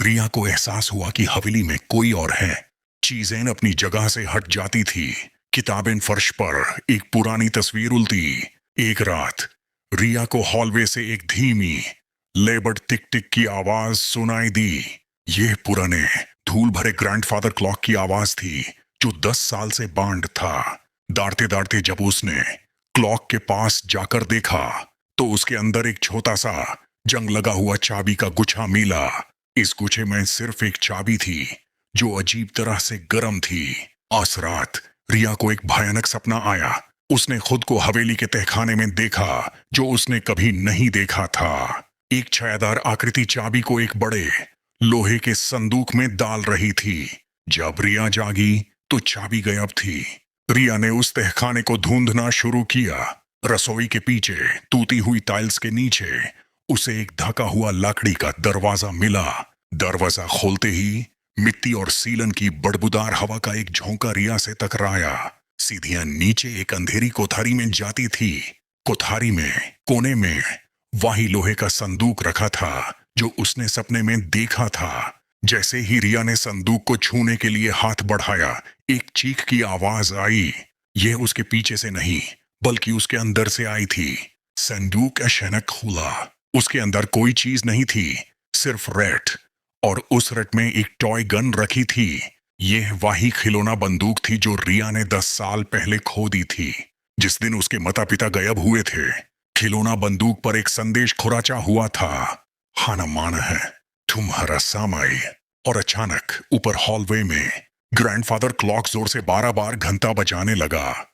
रिया को एहसास हुआ कि हवेली में कोई और है। चीजें अपनी जगह से हट जाती थी। किताबें फर्श पर, एक पुरानी तस्वीर उल्टी। एक रात रिया को हॉलवे से एक धीमी लेबर्ड टिक टिक की आवाज सुनाई दी। यह पुराने धूल भरे ग्रैंडफादर क्लॉक की आवाज थी जो 10 साल से बांड था। दाढ़ते दाढ़ते जब उसने क्लॉक के पास जाकर देखा तो उसके अंदर एक छोटा सा जंग लगा हुआ चाबी का गुच्छा मिला। इस गुच्छे में सिर्फ एक चाबी थी जो अजीब तरह से गर्म थी। उस रात रिया को एक भयानक सपना आया। उसने खुद को हवेली के तहखाने में देखा जो उसने कभी नहीं देखा था। एक छायादार आकृति चाबी को एक बड़े लोहे के संदूक में डाल रही थी। जब रिया जागी तो चाबी गायब थी। रिया ने उस तहखाने को ढूंढना शुरू किया। रसोई के पीछे टूटी हुई टाइल्स के नीचे उसे एक ढका हुआ लकड़ी का दरवाजा मिला। दरवाजा खोलते ही मिट्टी और सीलन की बदबूदार हवा का एक झोंका रिया से टकराया। सीढ़ियां नीचे एक अंधेरी कोठारी में जाती थी। कोठारी में कोने में वही लोहे का संदूक रखा था जो उसने सपने में देखा था। जैसे ही रिया ने संदूक को छूने के लिए हाथ बढ़ाया, एक चीख की आवाज आई। यह उसके पीछे से नहीं बल्कि उसके अंदर से आई थी। संदूक अचानक खुला। उसके अंदर कोई चीज नहीं थी, सिर्फ रैट, और उस रट में एक टॉय गन रखी थी। यह वही खिलौना बंदूक थी जो रिया ने 10 साल पहले खो दी थी, जिस दिन उसके माता पिता गायब हुए थे। खिलौना बंदूक पर एक संदेश खुराचा हुआ था, हाना माना है तुम्हारा सामाई। और अचानक ऊपर हॉलवे में ग्रैंडफादर क्लॉक जोर से 12 बार घंटा बजाने लगा।